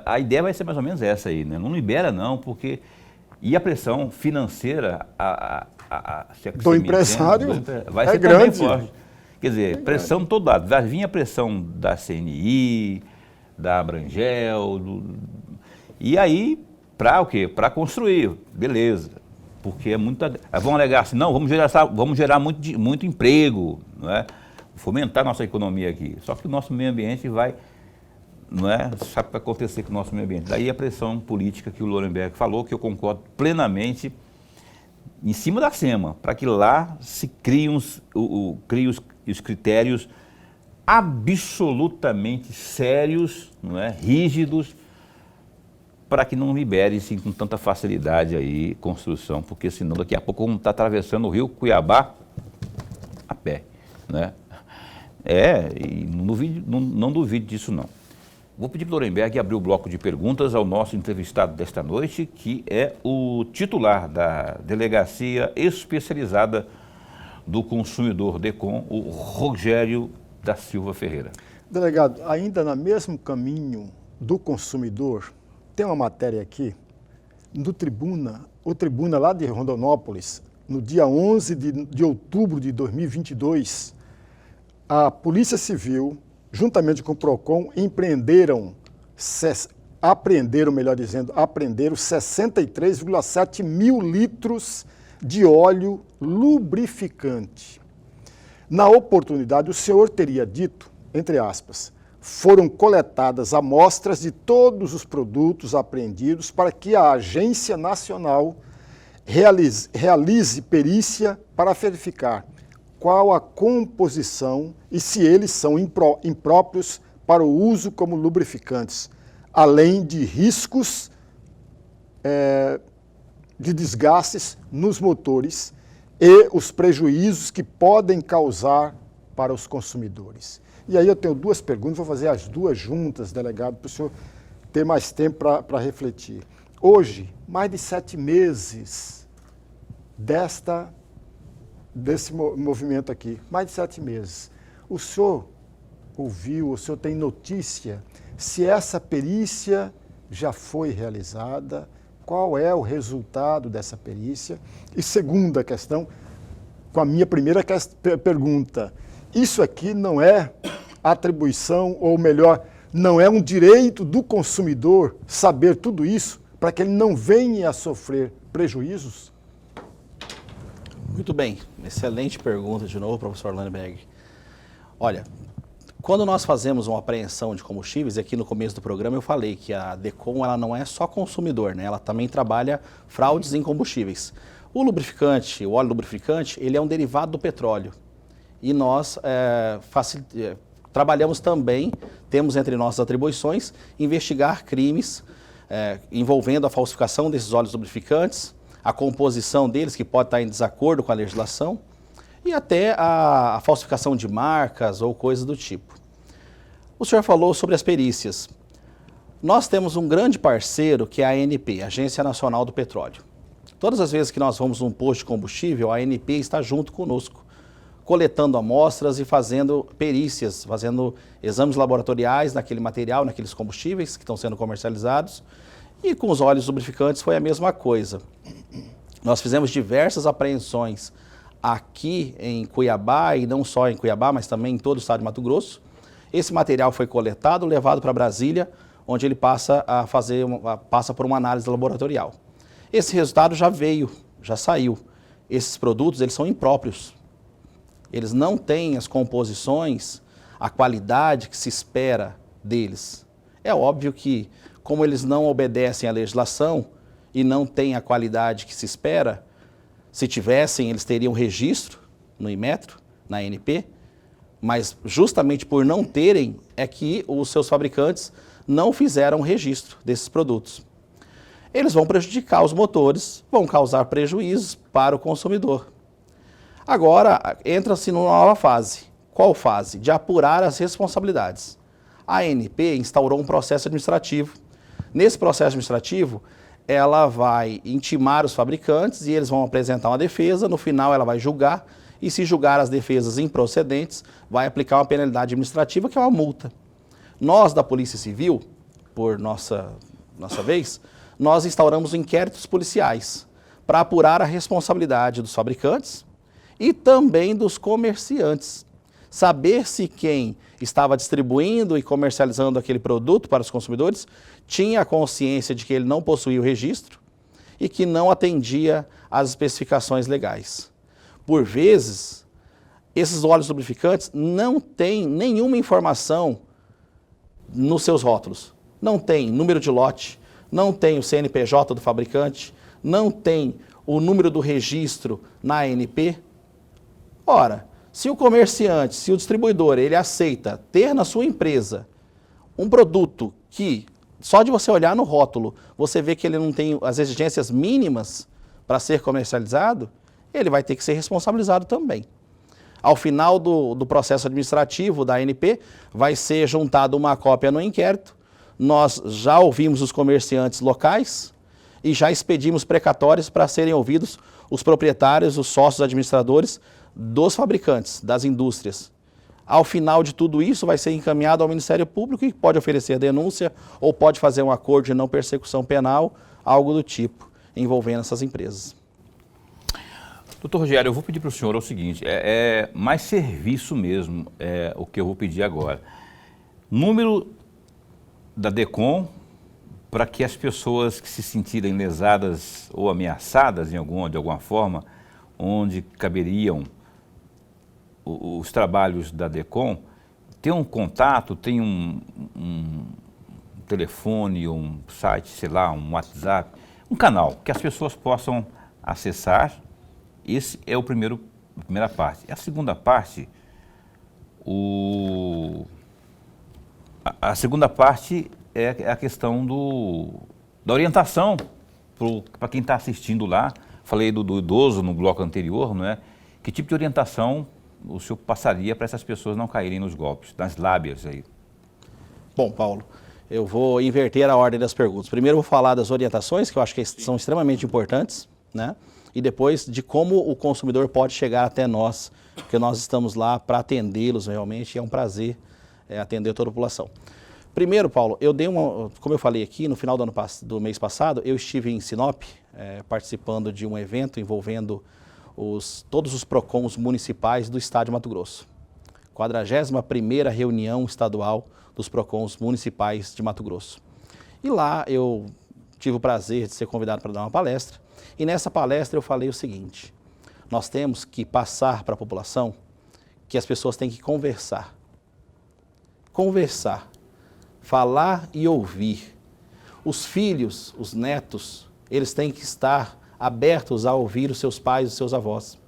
A ideia vai ser mais ou menos essa aí, né? Não libera não, porque... E a pressão financeira do empresário vai ser grande. Também forte. Quer dizer, pressão de todo lado. Vai vir a pressão da CNI, da Abrangel, e aí, para o quê? Para construir, beleza. Porque é muita... Vão alegar assim, não, vamos gerar muito emprego, não é? fomentar a nossa economia aqui. Só que o nosso meio ambiente vai, não é? Sabe o que vai acontecer com o nosso meio ambiente? Daí a pressão política que o Lorenberg falou, que eu concordo plenamente, em cima da SEMA, para que lá se criem os critérios absolutamente sérios, não é? Rígidos, para que não libere-se com tanta facilidade aí construção, porque senão daqui a pouco vamos estar atravessando o rio Cuiabá a pé, né? E não duvide disso não. Vou pedir para o Lorenberg abrir o bloco de perguntas ao nosso entrevistado desta noite, que é o titular da Delegacia Especializada do Consumidor, DECOM, o Rogério da Silva Ferreira. Delegado, ainda no mesmo caminho do consumidor, tem uma matéria aqui, o Tribuna lá de Rondonópolis, no dia 11 de outubro de 2022, a Polícia Civil, juntamente com o PROCON, apreenderam 63,7 mil litros de óleo lubrificante. Na oportunidade, o senhor teria dito, entre aspas, foram coletadas amostras de todos os produtos apreendidos para que a Agência Nacional realize perícia para verificar qual a composição e se eles são impróprios para o uso como lubrificantes, além de riscos de desgastes nos motores e os prejuízos que podem causar para os consumidores. E aí eu tenho duas perguntas, vou fazer as duas juntas, delegado, para o senhor ter mais tempo para refletir. Hoje, mais de 7 meses desse movimento aqui, mais de 7 meses. O senhor ouviu, o senhor tem notícia se essa perícia já foi realizada, qual é o resultado dessa perícia? E segunda questão, com a minha primeira pergunta, isso aqui não é atribuição, ou melhor, não é um direito do consumidor saber tudo isso para que ele não venha a sofrer prejuízos? Muito bem, excelente pergunta de novo, professor Lorenberg. Olha, quando nós fazemos uma apreensão de combustíveis, aqui no começo do programa eu falei que a DECOM ela não é só consumidor, né? Ela também trabalha fraudes em combustíveis. O lubrificante, o óleo lubrificante, ele é um derivado do petróleo. E nós trabalhamos também, temos entre nossas atribuições, investigar crimes envolvendo a falsificação desses óleos lubrificantes, a composição deles, que pode estar em desacordo com a legislação, e até a falsificação de marcas ou coisas do tipo. O senhor falou sobre as perícias. Nós temos um grande parceiro que é a ANP, Agência Nacional do Petróleo. Todas as vezes que nós vamos num posto de combustível, a ANP está junto conosco, coletando amostras e fazendo perícias, fazendo exames laboratoriais naquele material, naqueles combustíveis que estão sendo comercializados. E com os óleos lubrificantes foi a mesma coisa. Nós fizemos diversas apreensões aqui em Cuiabá, e não só em Cuiabá, mas também em todo o estado de Mato Grosso. Esse material foi coletado, levado para Brasília, onde ele passa por uma análise laboratorial. Esse resultado já veio, já saiu. Esses produtos, eles são impróprios. Eles não têm as composições, a qualidade que se espera deles. É óbvio que, como eles não obedecem à legislação e não têm a qualidade que se espera, se tivessem, eles teriam registro no Inmetro, na ANP, mas justamente por não terem, é que os seus fabricantes não fizeram registro desses produtos. Eles vão prejudicar os motores, vão causar prejuízos para o consumidor. Agora, entra-se numa nova fase. Qual fase? De apurar as responsabilidades. A ANP instaurou um processo administrativo. Nesse processo administrativo, ela vai intimar os fabricantes e eles vão apresentar uma defesa, no final ela vai julgar, e se julgar as defesas improcedentes, vai aplicar uma penalidade administrativa, que é uma multa. Nós, da Polícia Civil, por nossa vez, nós instauramos inquéritos policiais para apurar a responsabilidade dos fabricantes e também dos comerciantes. Saber se quem estava distribuindo e comercializando aquele produto para os consumidores tinha consciência de que ele não possuía o registro e que não atendia às especificações legais. Por vezes, esses óleos lubrificantes não têm nenhuma informação nos seus rótulos. Não tem número de lote, não tem o CNPJ do fabricante, não tem o número do registro na ANP. Ora, se o comerciante, se o distribuidor, ele aceita ter na sua empresa um produto que, só de você olhar no rótulo, você vê que ele não tem as exigências mínimas para ser comercializado, ele vai ter que ser responsabilizado também. Ao final do processo administrativo da ANP, vai ser juntada uma cópia no inquérito. Nós já ouvimos os comerciantes locais e já expedimos precatórios para serem ouvidos os proprietários, os sócios administradores dos fabricantes, das indústrias. Ao final de tudo isso, vai ser encaminhado ao Ministério Público, que pode oferecer denúncia ou pode fazer um acordo de não persecução penal, algo do tipo, envolvendo essas empresas. Doutor Rogério, eu vou pedir para o senhor o seguinte, é mais serviço mesmo, o que eu vou pedir agora. Número da DECOM, para que as pessoas que se sentirem lesadas ou ameaçadas de alguma forma, onde caberiam os trabalhos da DECOM, tem um contato, tem um telefone, um site, sei lá, um WhatsApp, um canal que as pessoas possam acessar. Esse é a primeira parte. A segunda parte, a segunda parte é a questão da orientação para quem está assistindo lá. Falei do idoso no bloco anterior, não é? Que tipo de orientação o senhor passaria para essas pessoas não caírem nos golpes, nas lábias aí? Bom, Paulo, eu vou inverter a ordem das perguntas. Primeiro eu vou falar das orientações, que eu acho que são extremamente importantes, né? E depois de como o consumidor pode chegar até nós, porque nós estamos lá para atendê-los realmente, e é um prazer atender toda a população. Primeiro, Paulo, como eu falei aqui, no final do mês passado, eu estive em Sinop, participando de um evento envolvendo todos os PROCONs municipais do estado de Mato Grosso. 41ª reunião estadual dos PROCONs municipais de Mato Grosso. E lá eu tive o prazer de ser convidado para dar uma palestra, e nessa palestra eu falei o seguinte: nós temos que passar para a população que as pessoas têm que conversar. Conversar, falar e ouvir. Os filhos, os netos, eles têm que estar abertos a ouvir os seus pais e os seus avós.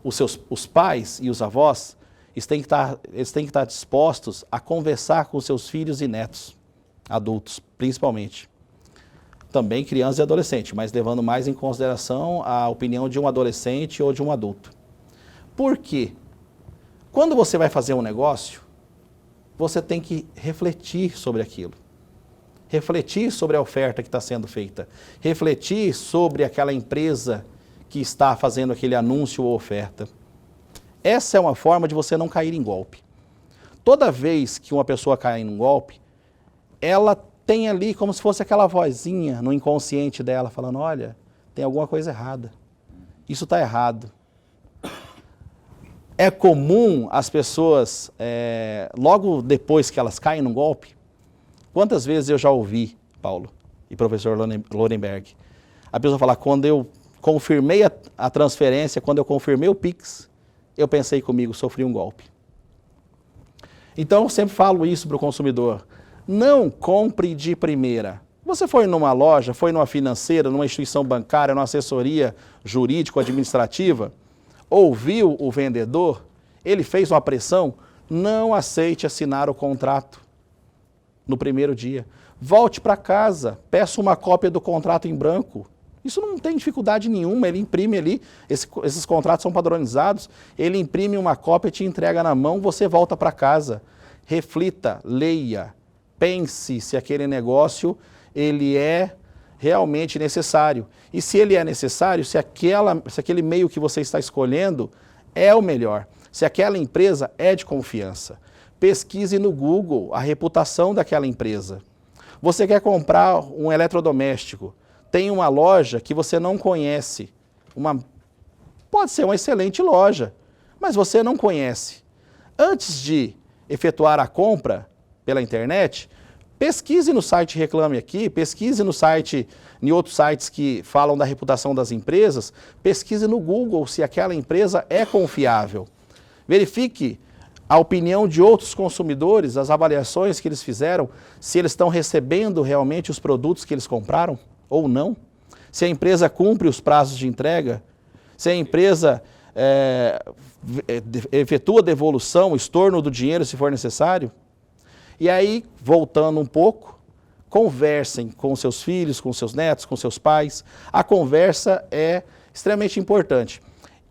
Os pais e os avós, eles têm que estar dispostos a conversar com os seus filhos e netos, adultos principalmente. Também crianças e adolescentes, mas levando mais em consideração a opinião de um adolescente ou de um adulto. Por quê? Quando você vai fazer um negócio, você tem que refletir sobre aquilo. Refletir sobre a oferta que está sendo feita. Refletir sobre aquela empresa que está fazendo aquele anúncio ou oferta. Essa é uma forma de você não cair em golpe. Toda vez que uma pessoa cai em um golpe, ela tem ali como se fosse aquela vozinha no inconsciente dela falando: olha, tem alguma coisa errada. Isso está errado. É comum as pessoas, logo depois que elas caem num golpe, quantas vezes eu já ouvi, Paulo e professor Lorenberg, a pessoa falar: quando eu confirmei a transferência, quando eu confirmei o Pix, eu pensei comigo, sofri um golpe. Então eu sempre falo isso para o consumidor: não compre de primeira. Você foi numa loja, foi numa financeira, numa instituição bancária, numa assessoria jurídico-administrativa, ouviu o vendedor, ele fez uma pressão, não aceite assinar o contrato no primeiro dia. Volte para casa, peça uma cópia do contrato em branco. Isso não tem dificuldade nenhuma, ele imprime ali, esses contratos são padronizados, ele imprime uma cópia, te entrega na mão, você volta para casa. Reflita, leia, pense se aquele negócio ele é realmente necessário. E se ele é necessário, se aquele meio que você está escolhendo é o melhor, se aquela empresa é de confiança. Pesquise no Google a reputação daquela empresa. Você quer comprar um eletrodoméstico, tem uma loja que você não conhece, pode ser uma excelente loja, mas você não conhece. Antes de efetuar a compra pela internet, pesquise no site Reclame Aqui, pesquise no site, em outros sites que falam da reputação das empresas, pesquise no Google se aquela empresa é confiável. Verifique a opinião de outros consumidores, as avaliações que eles fizeram, se eles estão recebendo realmente os produtos que eles compraram ou não. Se a empresa cumpre os prazos de entrega, se a empresa efetua devolução, estorno do dinheiro se for necessário. E aí, voltando um pouco, conversem com seus filhos, com seus netos, com seus pais. A conversa é extremamente importante.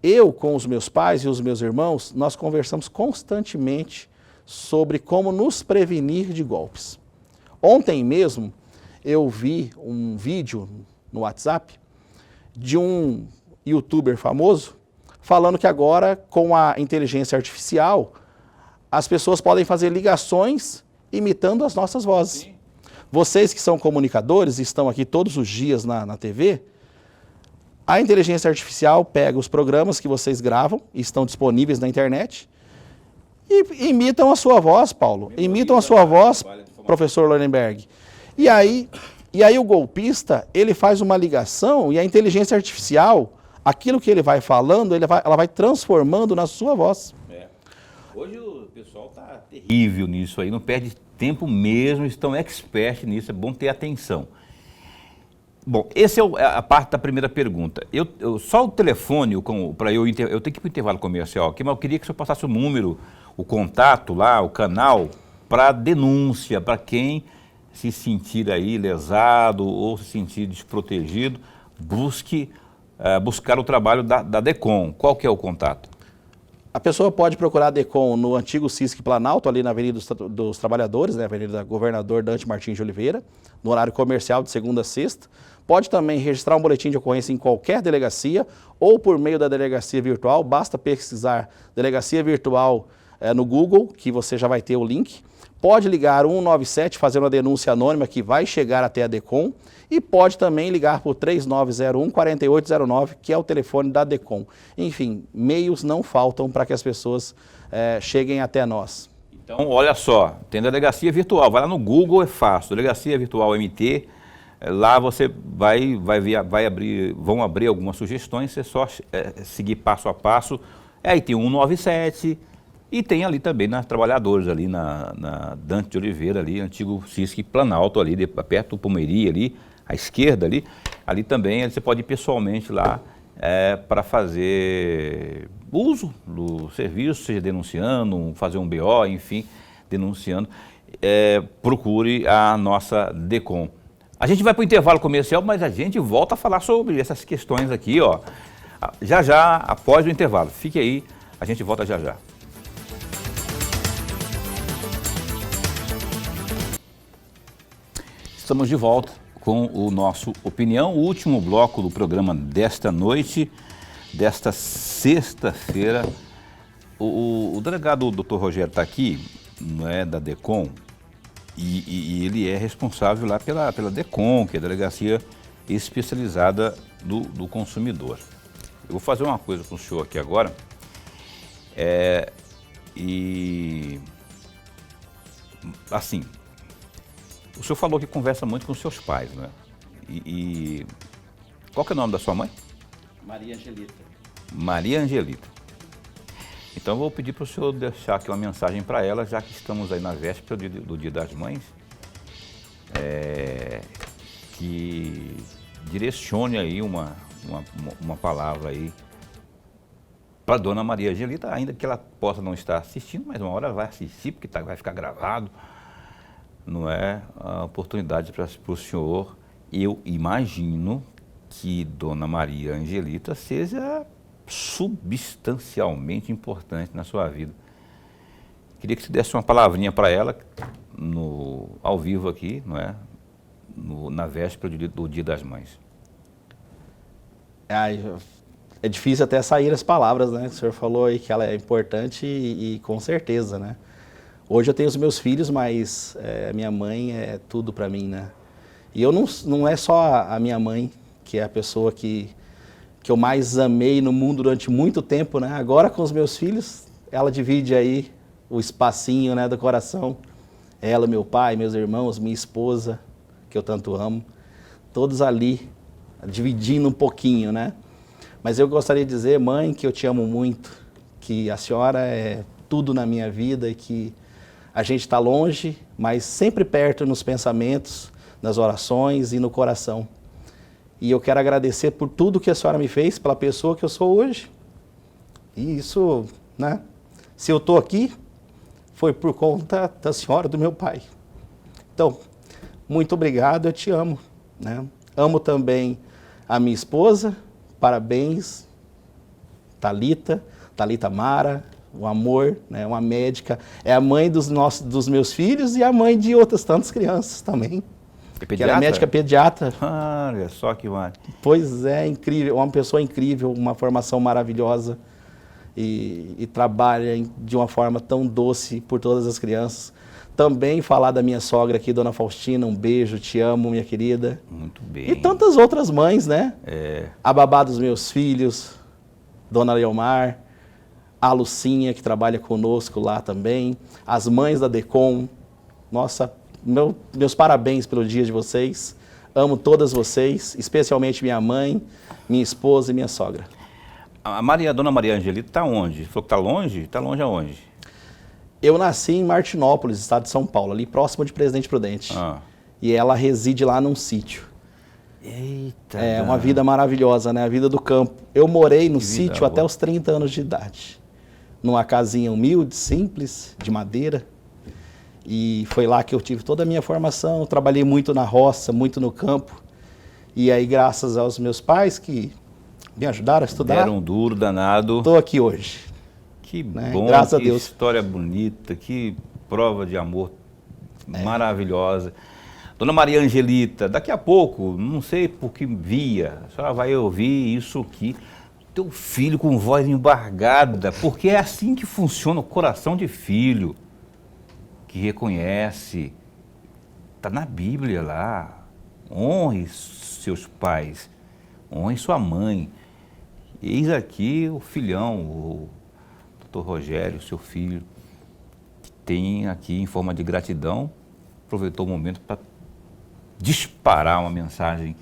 Eu, com os meus pais e os meus irmãos, nós conversamos constantemente sobre como nos prevenir de golpes. Ontem mesmo, eu vi um vídeo no WhatsApp de um youtuber famoso falando que agora, com a inteligência artificial, as pessoas podem fazer ligações imitando as nossas vozes. Sim. Vocês que são comunicadores, estão aqui todos os dias na TV, a inteligência artificial pega os programas que vocês gravam, e estão disponíveis na internet, e imitam a sua voz, Paulo. Imitam a sua voz, professor Lorenberg. E aí o golpista, ele faz uma ligação e a inteligência artificial, aquilo que ele vai falando, ela vai transformando na sua voz. Hoje o pessoal está terrível nisso aí, não perde tempo mesmo, estão expert nisso, é bom ter atenção. Bom, essa é a parte da primeira pergunta. Só o telefone, para eu tenho que ir para o intervalo comercial aqui, mas eu queria que o senhor passasse o número, o contato lá, o canal, para denúncia, para quem se sentir aí lesado ou se sentir desprotegido, buscar o trabalho da DECOM. Qual que é o contato? A pessoa pode procurar a DECOM no antigo CISC Planalto, ali na Avenida dos Trabalhadores, né, Avenida Governador Dante Martins de Oliveira, no horário comercial de segunda a sexta. Pode também registrar um boletim de ocorrência em qualquer delegacia ou por meio da delegacia virtual. Basta pesquisar delegacia virtual no Google, que você já vai ter o link. Pode ligar 197, fazer uma denúncia anônima que vai chegar até a DECOM. E pode também ligar por 3901-4809, que é o telefone da DECOM. Enfim, meios não faltam para que as pessoas cheguem até nós. Então, olha só, tem delegacia virtual, vai lá no Google, é fácil, delegacia virtual MT, lá você vão abrir algumas sugestões, você só seguir passo a passo. Aí tem o 197 e tem ali também nas Trabalhadores, ali na Dante de Oliveira, ali, antigo CISC Planalto, ali, perto do Palmeiri, ali, à esquerda ali também você pode ir pessoalmente lá para fazer uso do serviço, seja denunciando, fazer um BO, enfim, denunciando, procure a nossa DECOM. A gente vai para o intervalo comercial, mas a gente volta a falar sobre essas questões aqui, ó, já após o intervalo. Fique aí, a gente volta já. Estamos de volta com o nosso Opinião, o último bloco do programa desta noite, desta sexta-feira. O delegado Dr. Rogério está aqui, não é, da DECOM, e ele é responsável lá pela DECOM, que é a Delegacia Especializada do Consumidor. Eu vou fazer uma coisa com o senhor aqui agora, assim, o senhor falou que conversa muito com os seus pais, né? E qual que é o nome da sua mãe? Maria Angelita. Maria Angelita. Então eu vou pedir para o senhor deixar aqui uma mensagem para ela, já que estamos aí na véspera do Dia das Mães, que direcione aí uma palavra aí para a dona Maria Angelita, ainda que ela possa não estar assistindo, mas uma hora ela vai assistir, porque vai ficar gravado. Não é a oportunidade para o senhor. Eu imagino que Dona Maria Angelita seja substancialmente importante na sua vida. Queria que você desse uma palavrinha para ela ao vivo aqui, não é? Na véspera do Dia das Mães. É difícil até sair as palavras, né? O senhor falou aí que ela é importante e com certeza, né? Hoje eu tenho os meus filhos, mas a minha mãe é tudo para mim, né? E não é só a minha mãe, que é a pessoa que eu mais amei no mundo durante muito tempo, né? Agora com os meus filhos, ela divide aí o espacinho, né, do coração. Ela, meu pai, meus irmãos, minha esposa, que eu tanto amo, todos ali, dividindo um pouquinho, né? Mas eu gostaria de dizer, mãe, que eu te amo muito, que a senhora é tudo na minha vida e que a gente está longe, mas sempre perto nos pensamentos, nas orações e no coração. E eu quero agradecer por tudo que a senhora me fez, pela pessoa que eu sou hoje. E isso, né? Se eu estou aqui, foi por conta da senhora, do meu pai. Então, muito obrigado, eu te amo, né? Amo também a minha esposa, parabéns, Thalita Mara, um amor, né? Uma médica, é a mãe dos meus filhos e a mãe de outras tantas crianças também. É Que ela é médica pediatra. Olha só que maravilha. Pois é, incrível, uma pessoa incrível, uma formação maravilhosa e trabalha de uma forma tão doce por todas as crianças. Também falar da minha sogra aqui, Dona Faustina, um beijo, te amo, minha querida. Muito bem. E tantas outras mães, né? É. A babá dos meus filhos, Dona Leomar, a Lucinha, que trabalha conosco lá também, as mães da DECOM. Nossa, meus parabéns pelo dia de vocês. Amo todas vocês, especialmente minha mãe, minha esposa e minha sogra. A Dona Maria Angelita está onde? Falou que está longe? Está longe aonde? Eu nasci em Martinópolis, estado de São Paulo, ali próximo de Presidente Prudente. Ah. E ela reside lá num sítio. Eita. É uma vida maravilhosa, né? A vida do campo. Eu morei no Que vida sítio boa. até os 30 anos de idade. Numa casinha humilde, simples, de madeira. E foi lá que eu tive toda a minha formação. Eu trabalhei muito na roça, muito no campo. E aí, graças aos meus pais que me ajudaram a estudar, Era um duro danado. estou aqui hoje. Que né? bom, Graças a que Deus. história bonita, que prova de amor maravilhosa. Dona Maria Angelita, daqui a pouco, não sei por que via, a senhora vai ouvir isso aqui, teu filho com voz embargada, porque é assim que funciona o coração de filho, que reconhece, está na Bíblia lá, honre seus pais, honre sua mãe. Eis aqui o filhão, o Dr. Rogério, seu filho, que tem aqui em forma de gratidão, aproveitou o momento para disparar uma mensagem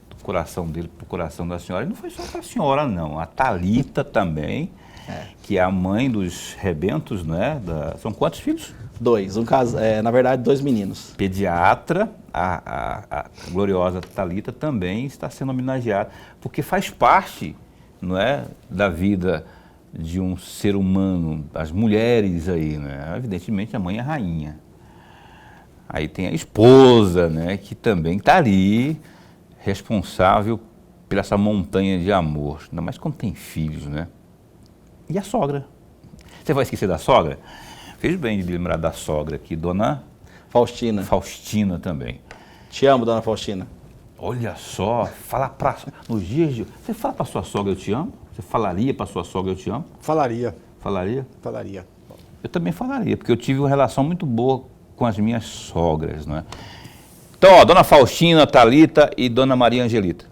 do coração dele para o coração da senhora. E não foi só para a senhora, não. A Thalita também, que é a mãe dos rebentos, né? São quantos filhos? 2, na verdade 2 meninos. Pediatra, a gloriosa Thalita também está sendo homenageada, porque faz parte, não é, da vida de um ser humano, as mulheres aí, né? Evidentemente a mãe é rainha. Aí tem a esposa, né, que também está ali, responsável por essa montanha de amor, ainda mais quando tem filhos, né? E a sogra. Você vai esquecer da sogra? Fez bem de lembrar da sogra aqui, Dona Faustina. Faustina também. Te amo, Dona Faustina. Olha só, nos dias de... Você fala para sua sogra eu te amo? Você falaria para sua sogra eu te amo? Falaria. Falaria? Falaria. Eu também falaria, porque eu tive uma relação muito boa com as minhas sogras, né? Então, ó, Dona Faustina, Thalita e Dona Maria Angelita.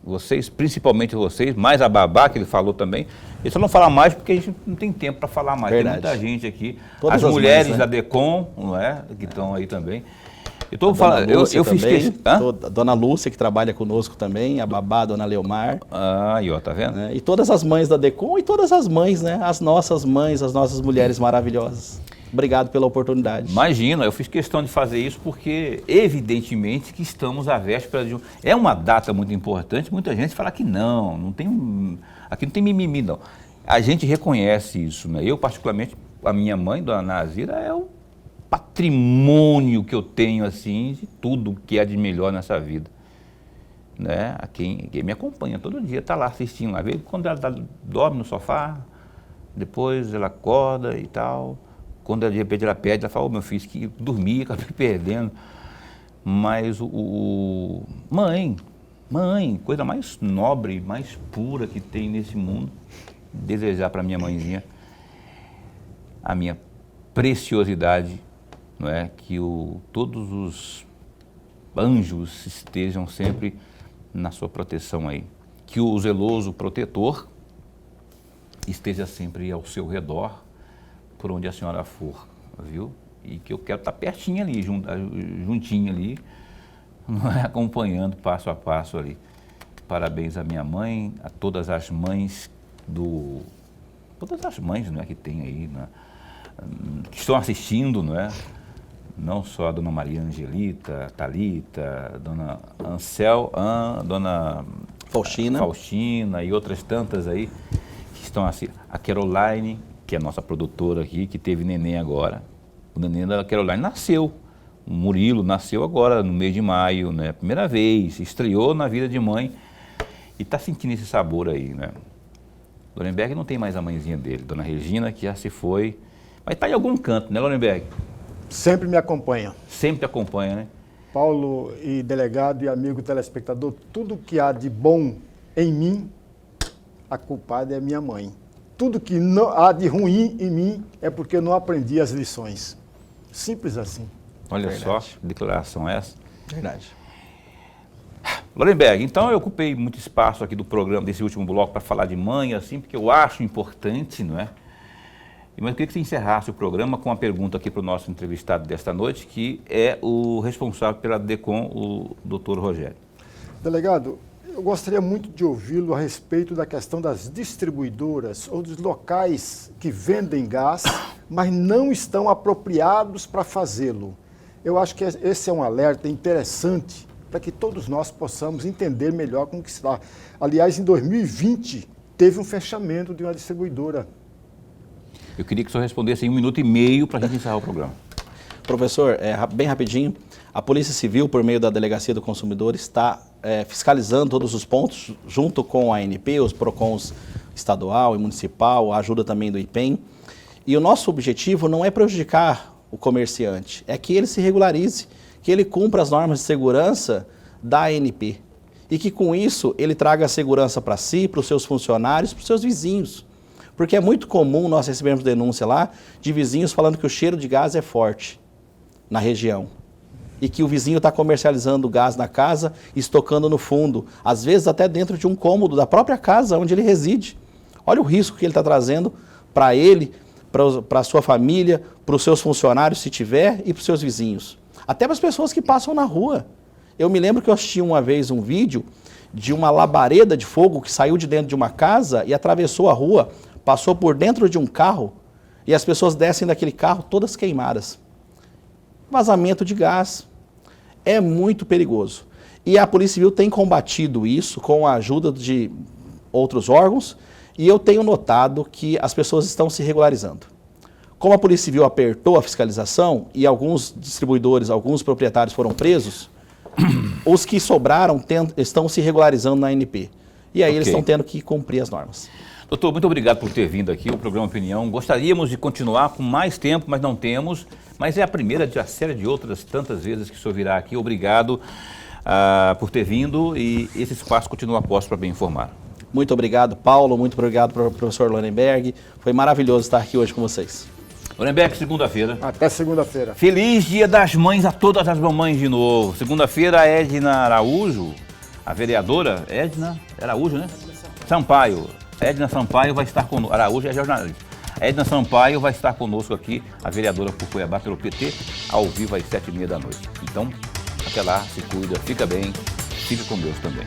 Vocês, principalmente vocês, mais a babá que ele falou também. Ele só não fala mais porque a gente não tem tempo para falar mais. Verdade. Tem muita gente aqui. Todas as as mulheres mães, né? da DECOM, não é? Que estão aí também. Eu fiz questão. A Dona Lúcia, que trabalha conosco também, a babá, a Dona Leomar. Aí, ó, tá vendo? Né? E todas as mães da DECOM e todas as mães, né? As nossas mães, as nossas mulheres maravilhosas. Obrigado pela oportunidade. Imagina, eu fiz questão de fazer isso porque, evidentemente, que estamos à véspera de É uma data muito importante, muita gente fala que não tem... Aqui não tem mimimi, não. A gente reconhece isso, né? Eu, particularmente, a minha mãe, Dona Nazira, é o patrimônio que eu tenho, assim, de tudo que há de melhor nessa vida. Né? Quem me acompanha todo dia está lá assistindo. Às vezes, quando ela dorme no sofá, depois ela acorda e tal... Quando de repente ela pede, ela fala, ô meu filho, que dormi, acabei perdendo. Mas mãe, coisa mais nobre, mais pura que tem nesse mundo, desejar para minha mãezinha a minha preciosidade, não é? Que todos os anjos estejam sempre na sua proteção aí. Que o zeloso protetor esteja sempre ao seu redor, por onde a senhora for, viu? E que eu quero estar pertinho ali, juntinho ali, não é? Acompanhando passo a passo ali. Parabéns à minha mãe, a todas as mães do todas as mães, não é, que tem aí, né, que estão assistindo, não é? Não só a dona Maria Angelita, Thalita, dona dona Faustina e outras tantas aí que estão assim. A Caroline, que é a nossa produtora aqui, que teve neném agora. O neném da Caroline nasceu. O Murilo nasceu agora, no mês de maio, né? Primeira vez, estreou na vida de mãe e está sentindo esse sabor aí, né? Lorenberg não tem mais a mãezinha dele, dona Regina, que já se foi. Mas está em algum canto, né, Lorenberg? Sempre me acompanha. Sempre acompanha, né? Paulo e delegado e amigo telespectador, tudo que há de bom em mim, a culpada é minha mãe. Tudo que não há de ruim em mim é porque eu não aprendi as lições. Simples assim. Olha só, que declaração essa. Verdade. Lorenberg, então eu ocupei muito espaço aqui do programa, desse último bloco, para falar de mãe, assim, porque eu acho importante, não é? Mas eu queria que você encerrasse o programa com uma pergunta aqui para o nosso entrevistado desta noite, que é o responsável pela DECOM, o doutor Rogério. Delegado, eu gostaria muito de ouvi-lo a respeito da questão das distribuidoras ou dos locais que vendem gás, mas não estão apropriados para fazê-lo. Eu acho que esse é um alerta interessante para que todos nós possamos entender melhor como que está. Aliás, em 2020, teve um fechamento de uma distribuidora. Eu queria que o senhor respondesse em 1 minuto e meio para a gente encerrar o programa. Professor, bem rapidinho, a Polícia Civil, por meio da Delegacia do Consumidor, está fiscalizando todos os pontos, junto com a ANP, os PROCONs estadual e municipal, a ajuda também do IPEM. E o nosso objetivo não é prejudicar o comerciante, é que ele se regularize, que ele cumpra as normas de segurança da ANP. E que com isso ele traga segurança para si, para os seus funcionários, para os seus vizinhos. Porque é muito comum nós recebermos denúncia lá de vizinhos falando que o cheiro de gás é forte na região. E que o vizinho está comercializando gás na casa, estocando no fundo, às vezes até dentro de um cômodo da própria casa onde ele reside. Olha o risco que ele está trazendo para ele, para a sua família, para os seus funcionários, se tiver, e para os seus vizinhos. Até para as pessoas que passam na rua. Eu me lembro que eu assisti uma vez um vídeo de uma labareda de fogo que saiu de dentro de uma casa e atravessou a rua, passou por dentro de um carro e as pessoas descem daquele carro todas queimadas. Vazamento de gás. É muito perigoso. E a Polícia Civil tem combatido isso com a ajuda de outros órgãos e eu tenho notado que as pessoas estão se regularizando. Como a Polícia Civil apertou a fiscalização e alguns distribuidores, alguns proprietários foram presos, os que sobraram estão se regularizando na ANP. E aí eles estão tendo que cumprir as normas. Doutor, muito obrigado por ter vindo aqui ao programa Opinião. Gostaríamos de continuar com mais tempo, mas não temos. Mas é a primeira de uma série de outras tantas vezes que o senhor virá aqui. Obrigado por ter vindo e esse espaço continua a posto para bem informar. Muito obrigado, Paulo. Muito obrigado, professor Lorenberg. Foi maravilhoso estar aqui hoje com vocês. Lorenberg, segunda-feira. Até segunda-feira. Feliz Dia das Mães a todas as mamães de novo. Segunda-feira, a Edna Araújo, a vereadora Edna Araújo, né? Sampaio. Edna Sampaio vai estar conosco. Araújo é jornalista. Edna Sampaio vai estar conosco aqui, a vereadora por Cuiabá pelo PT, ao vivo às 7h30 da noite. Então, até lá, se cuida, fica bem, fica com Deus também.